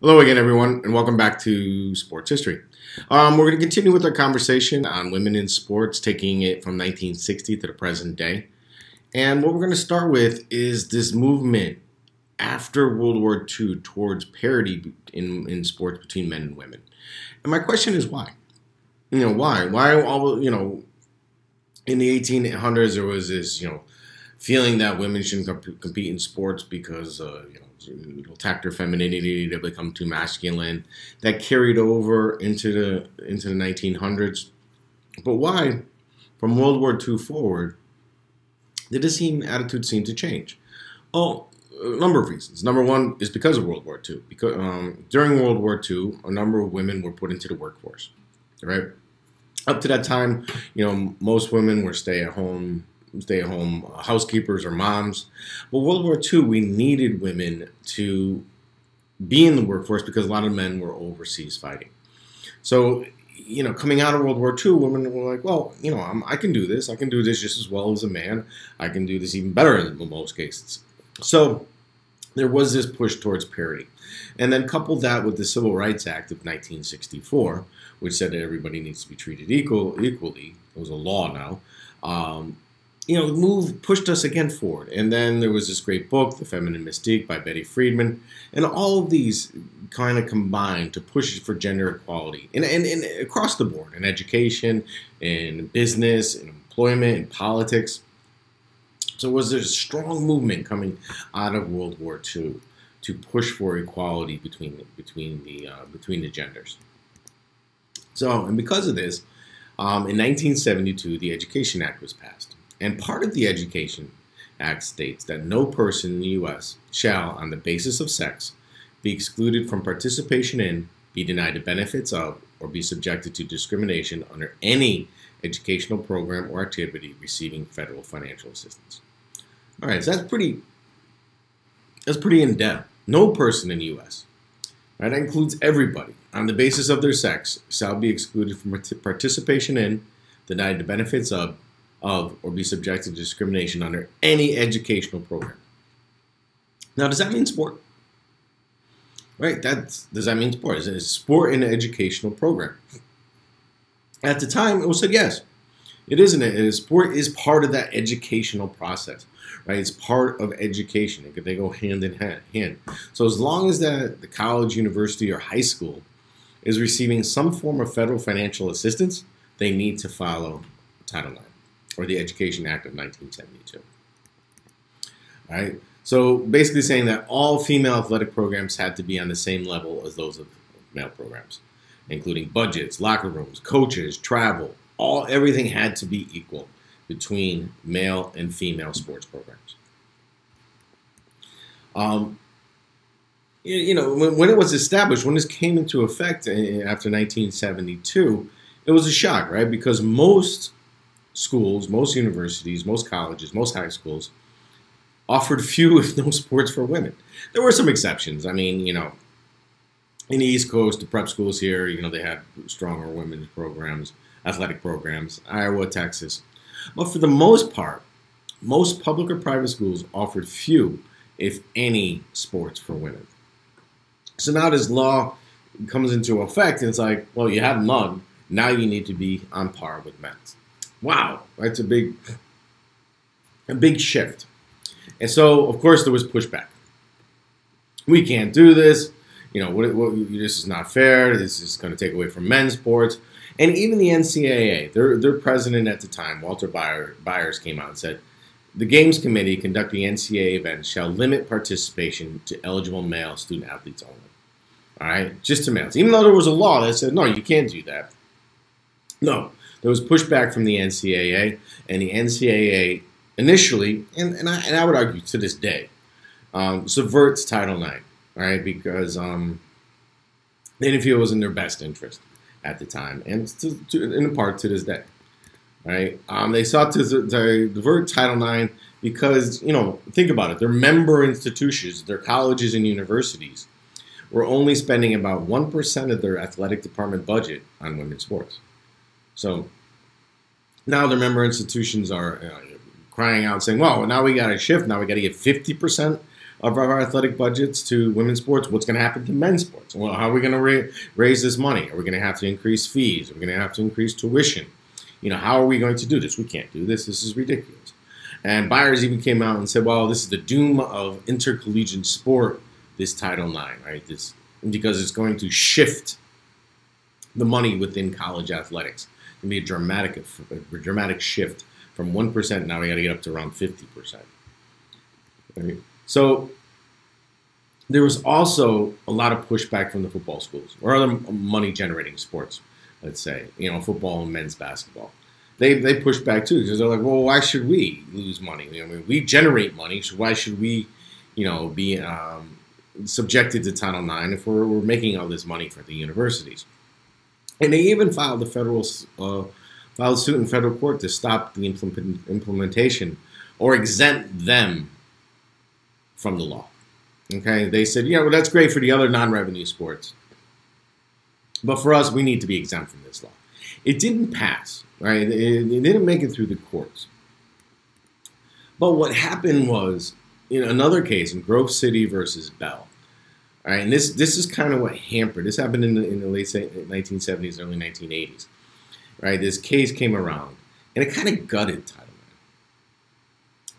Hello again, everyone, and welcome back to Sports History. We're going to continue with our conversation on women in sports, taking it from 1960 to the present day. And what we're going to start with is this movement after World War II towards parity in sports between men and women. And my question is why? Why? Why all, in the 1800s there was this, feeling that women shouldn't compete in sports because, it'll attack their femininity, they'll become too masculine. That carried over into the 1900s. But why, from World War II forward, did this attitude seem to change? Oh, a number of reasons. Number one is because of World War II. Because during World War II, a number of women were put into the workforce. Right? Up to that time, most women were stay-at-home housekeepers or moms. But World War II, we needed women to be in the workforce because a lot of men were overseas fighting. So, coming out of World War II, women were like, well, I can do this. I can do this just as well as a man. I can do this even better in most cases. So there was this push towards parity. And then couple that with the Civil Rights Act of 1964, which said that everybody needs to be treated equally. It was a law now. The move pushed us again forward. And then there was this great book, The Feminine Mystique by Betty Friedman. And all of these kind of combined to push for gender equality and across the board, in education, in business, in employment, in politics. So was there a strong movement coming out of World War II to push for equality between the genders. So, and because of this, in 1972, the Education Act was passed. And part of the Education Act states that no person in the U.S. shall, on the basis of sex, be excluded from participation in, be denied the benefits of, or be subjected to discrimination under any educational program or activity receiving federal financial assistance. All right, so that's pretty in-depth. No person in the U.S., right, that includes everybody, on the basis of their sex, shall be excluded from participation in, denied the benefits of, or be subjected to discrimination under any educational program. Now, does that mean sport? Right, does that mean sport? Is it sport in an educational program? At the time, it was said yes. It isn't. Sport is part of that educational process, right? It's part of education. They go hand in hand. So as long as the college, university, or high school is receiving some form of federal financial assistance, they need to follow Title IX, or the Education Act of 1972. All right? So basically saying that all female athletic programs had to be on the same level as those of male programs, including budgets, locker rooms, coaches, travel. Everything had to be equal between male and female sports programs. When it was established, when this came into effect after 1972, it was a shock, right? Because most schools, most universities, most colleges, most high schools offered few, if no, sports for women. There were some exceptions. I mean, in the East Coast, the prep schools here, they had stronger women's programs, athletic programs, Iowa, Texas. But for the most part, most public or private schools offered few, if any, sports for women. So now this law comes into effect, and it's like, well, you have none. Now you need to be on par with men. Wow, that's a big shift. And so, of course, there was pushback. We can't do this. This is not fair. This is going to take away from men's sports. And even the NCAA, their president at the time, Walter Byers, came out and said, the Games Committee conducting NCAA events shall limit participation to eligible male student athletes only. All right? Just to males. Even though there was a law that said, no, you can't do that. No. There was pushback from the NCAA, and the NCAA initially, and I would argue to this day, subverts Title IX, right? Because they didn't feel it was in their best interest at the time, and in part to this day, right? They sought to divert Title IX because, think about it, their member institutions, their colleges and universities, were only spending about 1% of their athletic department budget on women's sports. So now their member institutions are crying out saying, well, now we got to shift. Now we got to get 50% of our athletic budgets to women's sports, what's going to happen to men's sports? Well, how are we going to raise this money? Are we going to have to increase fees? Are we going to have to increase tuition? How are we going to do this? We can't do this. This is ridiculous. And Byers even came out and said, well, this is the doom of intercollegiate sport, this Title IX, right? Because it's going to shift the money within college athletics. It's going to be a dramatic shift from 1%. Now we got to get up to around 50%. Right? So there was also a lot of pushback from the football schools or other money-generating sports, let's say, football and men's basketball. They pushed back too because they're like, well, why should we lose money? We generate money, so why should we, be subjected to Title IX if we're making all this money for the universities? And they even filed a suit in federal court to stop the implementation or exempt them from the law. Okay, they said, well, that's great for the other non-revenue sports, but for us, we need to be exempt from this law. It didn't pass, right? It didn't make it through the courts. But what happened was, in another case, in Grove City versus Bell, right? And this is kind of what hampered. This happened in the late 1970s, early 1980s, right? This case came around, and it kind of gutted Title IX,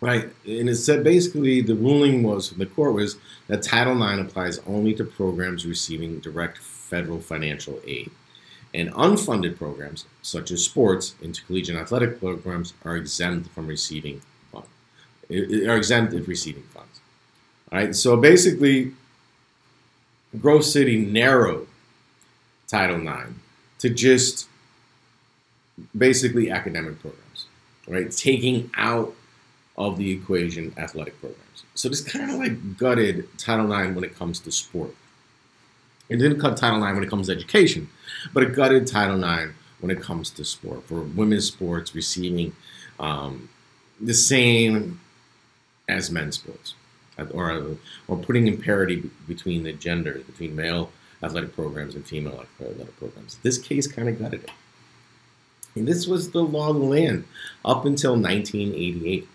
right? And it said basically the ruling was from the court was that Title IX applies only to programs receiving direct federal financial aid. And unfunded programs, such as sports, intercollegiate athletic programs, are exempt from receiving funds. Are exempt if receiving funds. All right. So basically, Grove City narrowed Title IX to just basically academic programs, right? Taking out of the equation athletic programs. So this kind of like gutted Title IX when it comes to sport. It didn't cut Title IX when it comes to education, but it gutted Title IX when it comes to sport, for women's sports receiving the same as men's sports, or putting in parity between the genders, between male athletic programs and female athletic programs. This case kind of gutted it. And this was the law of the land up until 1988.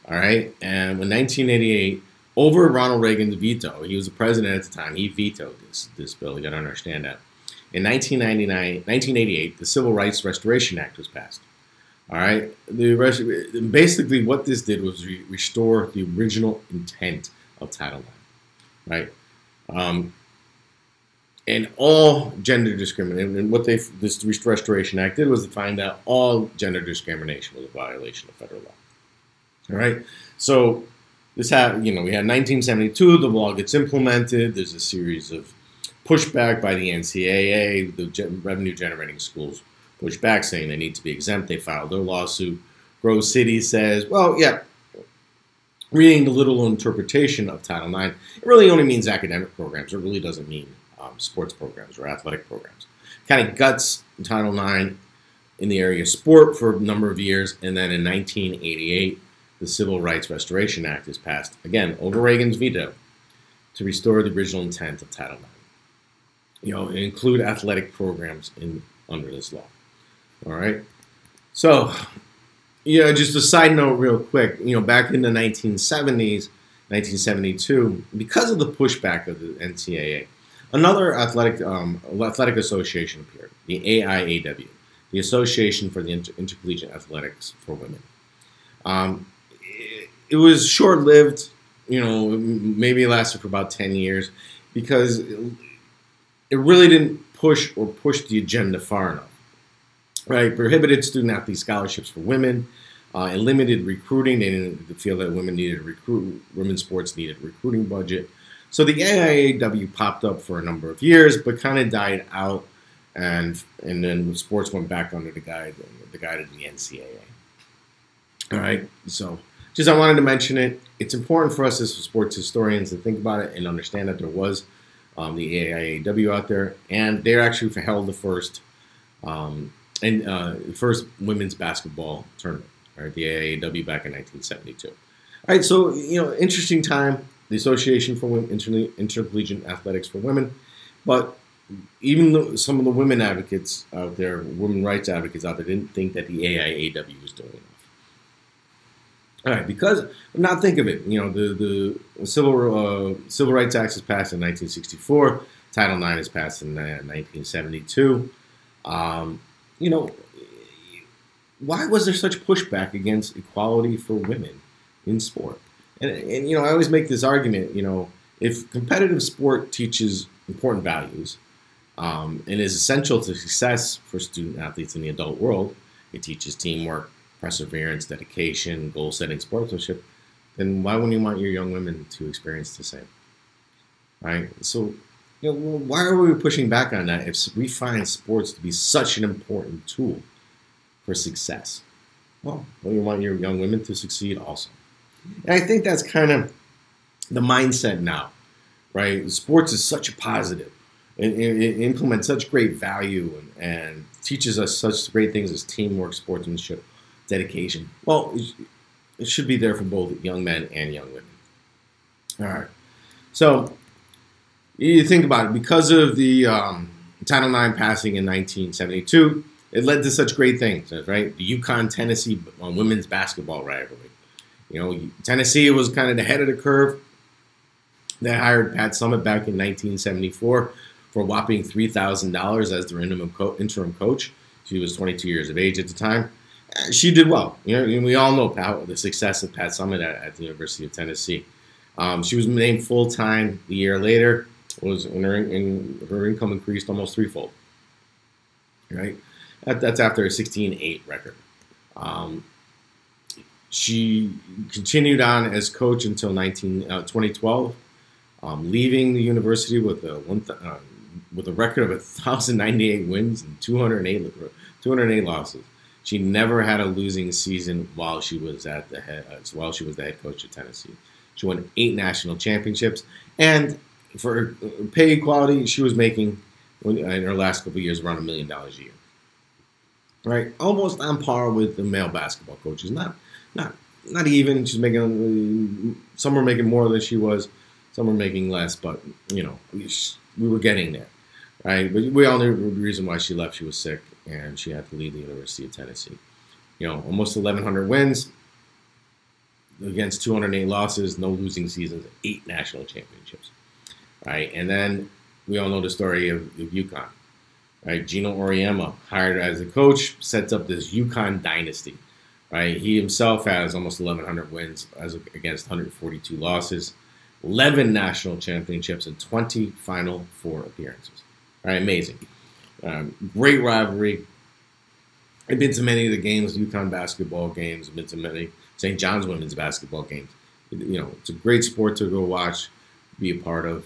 All right, and when 1988, over Ronald Reagan's veto, he was the president at the time, he vetoed this bill. You got to understand that. In 1988, the Civil Rights Restoration Act was passed. All right, basically what this did was restore the original intent of Title IX, right? And all gender discrimination, and what this Restoration Act did was to find out all gender discrimination was a violation of federal law. All right, so this happened. We had 1972. The law gets implemented. There's a series of pushback by the NCAA. The revenue-generating schools push back, saying they need to be exempt. They filed their lawsuit. Grove City says, well, yeah, reading the literal interpretation of Title IX, it really only means academic programs. It really doesn't mean sports programs or athletic programs. Kind of guts Title IX in the area of sport for a number of years, and then in 1988, the Civil Rights Restoration Act is passed, again, over Reagan's veto, to restore the original intent of Title IX. And include athletic programs under this law. All right. So, just a side note real quick, back in the 1970s, 1972, because of the pushback of the NCAA, another athletic association appeared, the AIAW, the Association for the Intercollegiate Athletics for Women. It was short-lived, maybe it lasted for about 10 years because it really didn't push the agenda far enough, right? Prohibited student-athlete scholarships for women, and limited recruiting. They didn't feel that women's sports needed a recruiting budget. So the AIAW popped up for a number of years, but kind of died out, and then sports went back under the guide of the NCAA. All right, so I wanted to mention it. It's important for us as sports historians to think about it and understand that there was the AIAW out there, and they actually held the first first women's basketball tournament, right? The AIAW back in 1972. All right, so interesting time. The Association for Intercollegiate Athletics for Women, but even though some of the women advocates out there, women rights advocates out there, didn't think that the AIAW was doing enough. All right, because now think of it. The Civil Rights Act was passed in 1964. Title IX is passed in 1972. Um, you know, why was there such pushback against equality for women in sport? And I always make this argument. If competitive sport teaches important values and is essential to success for student athletes in the adult world, it teaches teamwork, perseverance, dedication, goal-setting, sportsmanship, then why wouldn't you want your young women to experience the same? Right? So, why are we pushing back on that if we find sports to be such an important tool for success? Well, don't you want your young women to succeed also? And I think that's kind of the mindset now, right? Sports is such a positive. It implements such great value and teaches us such great things as teamwork, sportsmanship, dedication. Well, it should be there for both young men and young women. All right. So you think about it. Because of the Title IX passing in 1972, it led to such great things, right? The UConn-Tennessee women's basketball rivalry. Tennessee was kind of the head of the curve. They hired Pat Summitt back in 1974 for a whopping $3,000 as their interim coach. She was 22 years of age at the time. She did well. We all know the success of Pat Summitt at the University of Tennessee. She was named full-time the year later. Her income increased almost threefold. Right? That's after a 16-8 record. She continued on as coach until 2012, leaving the university with a record of 1,098 wins and 208 losses. She never had a losing season while she was the head coach at Tennessee. She won 8 national championships, and for pay equality, she was making in her last couple of years around $1 million a year. Right, almost on par with the male basketball coaches. Not even. She's making, some were making more than she was, some were making less, but we were getting there, right? But we all knew the reason why she left. She was sick, and she had to leave the University of Tennessee. Almost 1,100 wins against 208 losses, no losing seasons, 8 national championships, right? And then we all know the story of UConn, right? Gino Auriemma, hired as a coach, sets up this UConn dynasty, right? He himself has almost 1,100 wins against 142 losses, 11 national championships, and 20 Final Four appearances. All right, amazing. Great rivalry. I've been to many of the games, UConn basketball games. I've been to many St. John's women's basketball games. It's a great sport to go watch, be a part of.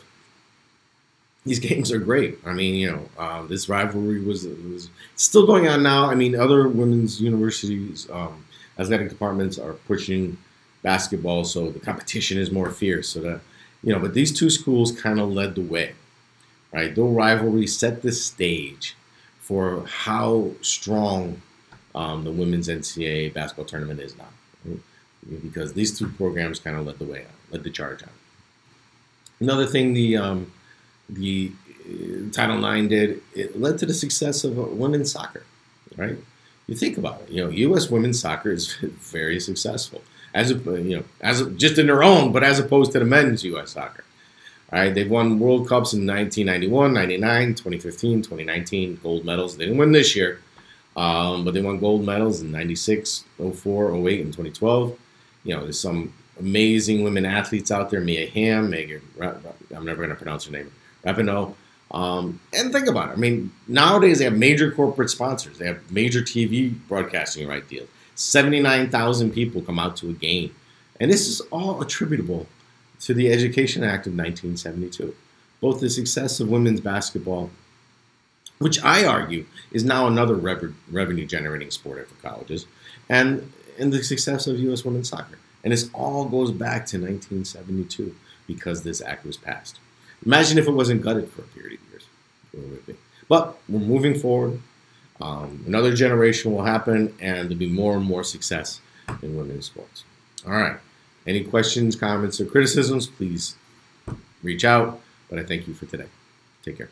These games are great. I mean, this rivalry was still going on now. I mean, other women's universities, athletic departments are pushing basketball, so the competition is more fierce. So that, but these two schools kind of led the way, right? The rivalry set the stage for how strong the women's NCAA basketball tournament is now, right? Because these two programs kind of led the charge on. Another thing the Title IX did, it led to the success of women's soccer, right? You think about it, U.S. women's soccer is very successful, just in their own, but as opposed to the men's U.S. soccer. All right, they've won World Cups in 1991, 99, 2015, 2019, gold medals. They didn't win this year, but they won gold medals in 96, 04, 08, and 2012. There's some amazing women athletes out there, Mia Hamm, Megan, I'm never going to pronounce her name, Rapinoe. And think about it. I mean, nowadays they have major corporate sponsors. They have major TV broadcasting right deals. 79,000 people come out to a game. And this is all attributable to the Education Act of 1972. Both the success of women's basketball, which I argue is now another revenue-generating sport for colleges, and the success of U.S. women's soccer. And this all goes back to 1972 because this act was passed. Imagine if it wasn't gutted for a period of years. But we're moving forward. Another generation will happen, and there'll be more and more success in women's sports. All right. Any questions, comments, or criticisms, please reach out. But I thank you for today. Take care.